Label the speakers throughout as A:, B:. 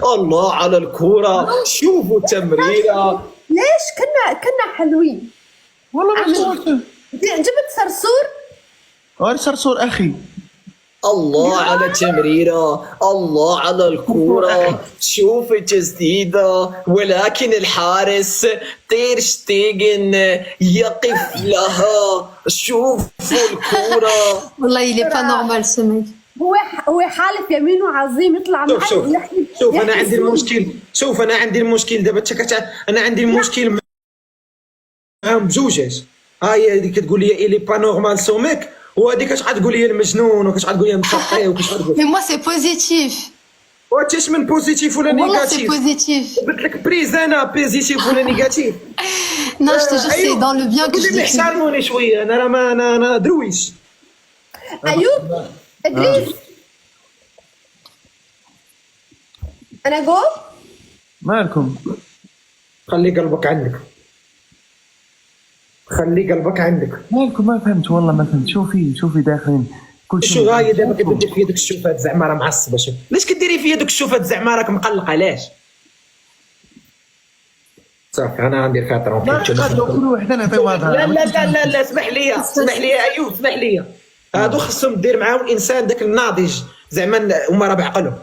A: الله على الكرة، شوفوا التمريرة.
B: ليش كنا حلوين
C: والله ما سويت.
B: جبت صرصور.
C: وين صرصور اخي؟
A: الله على التمريرة، الله على الكرة، شوف التسديدة، ولكن الحارس تير شتيغن يقف لها. شوفوا الكرة.
D: والله يلي با نورمال سو ميك.
B: هو حالف يمينه عظيم يطلع
A: شوف
B: معي
A: شوف انا عندي المشكل، شوف انا عندي المشكل دابا انا عندي المشكل معاهم بجوجاج. هاي هذيك كتقول لي الي با نورمال سو ميك، وهذيك كتبقى تقول لي المجنون، وكتبقى تقول لي مسطي، وكتبقى تقول
D: مي موا سي بوزيتيف.
A: واش من بوزيتيف ولا
D: والله سي
A: نيجاتيف؟
D: بوزيتيف.
A: قلت لك بريز انا بوزيتيف ولا نيجاتيف.
D: Non, je te jure, c'est dans le bien que je
A: قولي
D: dis.
A: احترموني شويه، انا راه ما انا درويش.
B: ايوب ادريس انا جو.
C: مالكم؟
A: خلي قلبك عندك، خلي قلبك عندك.
C: مالكم؟ ما فهمت والله، ما فهمت. شوفي داخلين كل شيء.
A: شو هاي دابا كدير في يدك الشوفات زعما راه معصبه. شوف علاش كديري في يدك الشوفات زعما راك مقلقه، علاش؟ صافي انا غندير فيها
C: ما
A: ترونكيل.
C: نقدروا كل واحد نعطيو هذا.
A: لا اسمح لي ايوب، اسمح لي. هادو خصهم دير معاهم الانسان داك الناضج، زعما هما راه بعقلهم.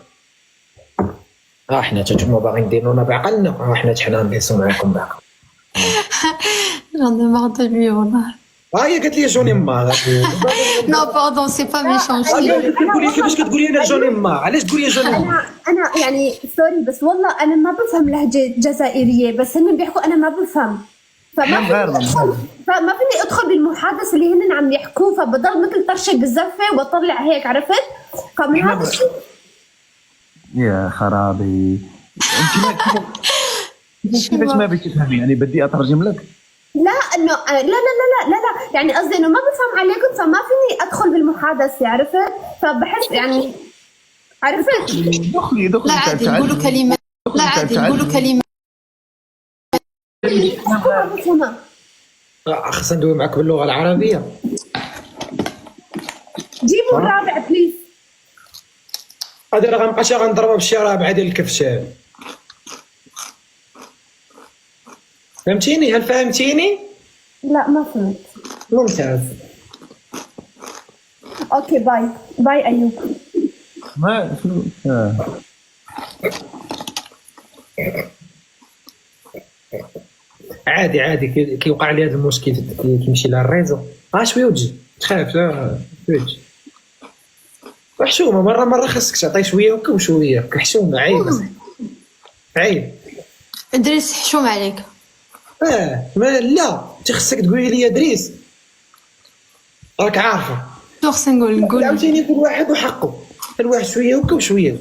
A: حنا نتوما باغيين ديرونا بعقلنا، حنا حنا نديسو معاكم بعقل.
D: J'en ai marre de lui, والله.
A: هي قالت لي جوني ما.
D: Non, pardon, c'est pas méchant.
A: كتقولي كيفاش كتقولي انا جوني ما؟ علاش تقولي جوني ما؟
B: انا يعني سوري بس والله انا ما بفهم لهجه جزائريه، بس هن بيحكوا انا ما بفهم، فما فيني ادخل بالمحادثه اللي هن عم يحكوه، فبضل مثل طرشه بالزفه وبطلع هيك، عرفت؟ فمن هذا الشيء
C: يا خرابي. انت كيفاش ما بك تفهمي؟ يعني بدي اترجم لك؟
B: لا انه لا لا لا لا لا لا يعني قصدي انه ما بفهم عليكم، فما فيني ادخل بالمحادثه، عرفت؟ فبحس يعني عرفت؟
C: دخلي
D: لا عادي نقولوا كلمات. لا عادي نقولوا كلمات.
A: خصنا ندوي معك باللغه العربيه.
B: جيبوا الرابع بليز.
A: هذا راه غنبقى غنضربها بشي رابعه ديال الكفشان. فهمتيني؟ هل فهمتيني؟
B: لا ما فهمت.
A: ممتاز.
B: اوكي باي ايوب.
C: ما
A: عادي كيوقع لي هذا المشكل، كيمشي لها الريزو شويه وتجي، تخاف لا تجي حشومه. مره خاصك تعطي شويه هكا وشويه حشومه. عيب
D: ادريس حشوم عليك.
A: ما لا انت خصك تقولي لي دريس، راك عارفه.
D: شو خصني نقول؟
A: عاوتاني كل واحد وحقه، كل واحد شويه هكا وشويه.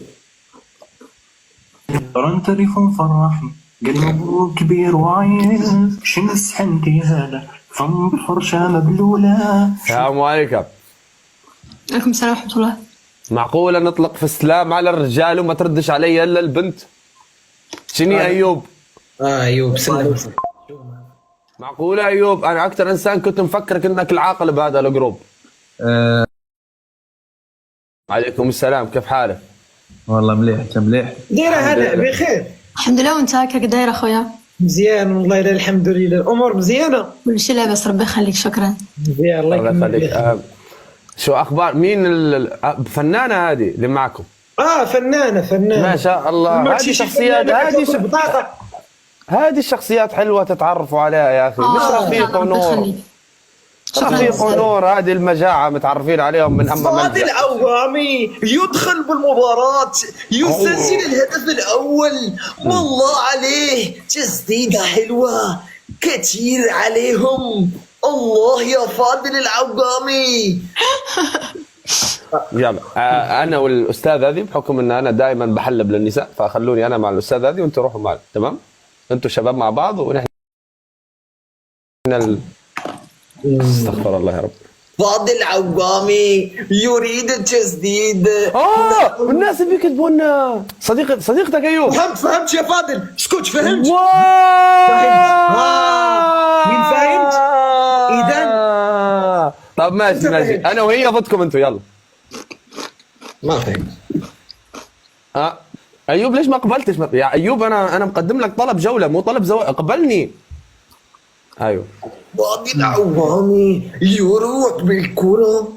E: راه تليفون فرحني قال لي مبروك كبير وعايز شنو السحنتي هذا فم فرشه مبلوله.
F: السلام عليكم.
D: عليكم السلام ورحمه الله.
F: معقولة نطلق في السلام على الرجال وما تردش علي الا البنت؟ شني ايوب؟
A: ايوب سلم.
F: معقولة ايوب؟ انا اكثر انسان كنت مفكرك انك العاقل بهذا الجروب. عليكم السلام، كيف حالك؟
C: والله مليح. انت مليح؟
A: دايره هلا بخير؟
D: الحمد لله. وانت كيف داير اخويا؟
A: مزيان والله الحمد لله، الامور مزيانه
D: كل شيء لاباس، ربي يخليك. شكرا.
A: مزيان الله يخليك.
F: شو اخبار؟ مين الفنانة هذه اللي معكم؟
A: فنانة
F: ما شاء الله. هذه شخصيات، هذه الشخصيات حلوة تتعرفوا عليها يا اخي. مش رفيق ونور. رفيق ونور هذه المجاعة متعرفين عليهم من أما
A: فاضل العوامي يدخل بالمباراة، يسجل الهدف الأول. والله عليه تسديدة حلوة كتير عليهم. الله يا فاضل العوامي.
F: يلا أنا والأستاذ هذه بحكم أن أنا دائما بحلب للنساء، فخلوني أنا مع الأستاذ هذه وأنتوا روحوا معي. تمام؟ أنتوا شباب مع بعض ونحن استغفر الله يا رب.
A: فاضل عوامي يريد التسديد.
F: والناس اللي بيكتبوا لنا صديقتك ايوب.
A: فهمت يا فاضل، اسكت. فهمت. مين فهمت؟ اذا
F: طب ماشي انا وهي ضدكم انتوا. يلا
A: ما فهمت.
F: ايوب ليش ما قبلتش؟ يا ايوب انا مقدم لك طلب جوله مو طلب زواج، قبلني. ايوه
A: وادي العوامي يروح بالكرة.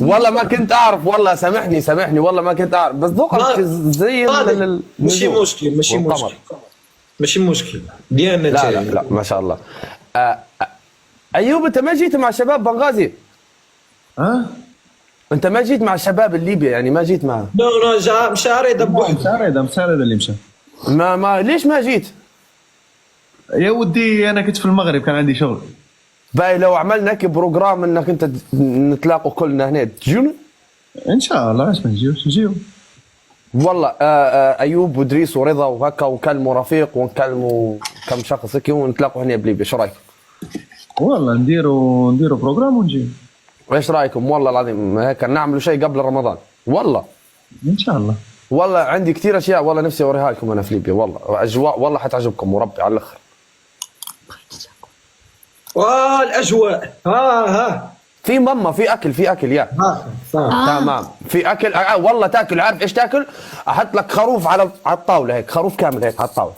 F: والله ما كنت اعرف، والله سامحني والله ما كنت اعرف، بس ذوقك زي
A: ماشي مشكل ماشي مشكل ديالنا
F: لا لا لا ما شاء الله. ايوب انت ما جيت مع شباب بنغازي؟
C: ها؟
F: انت ما جيت مع الشباب الليبيا يعني ما جيت معهم؟
A: لا جا مشى رضا بوحده.
C: مساردة اللي مشى.
F: ما ليش ما جيت؟
C: يا ودي انا كنت في المغرب كان عندي شغل.
F: باي لو عملنا هيك بروجرام انك انت نتلاقوا كلنا هنا تجونا؟
C: ان شاء الله علاش ما نجيو.
F: والله ايوب وادريس ورضا وهكا، ونكلموا رفيق ونكلموا كم شخص هيك ونتلاقوا هنا بليبيا، شو رايك؟
C: والله نديروا بروجرام ونجي.
F: ايش رايكم؟ والله العظيم هيك نعملوا شيء قبل رمضان. والله
C: ان شاء الله.
F: والله عندي كثير اشياء والله نفسي اوريها لكم انا في ليبيا، والله اجواء والله حتعجبكم وربي على الاخر.
A: الاجواء ها
F: في ماما في اكل يا تمام في اكل. والله تاكل، عارف ايش تاكل؟ احط لك خروف على الطاوله هيك، خروف كامل هيك على الطاوله.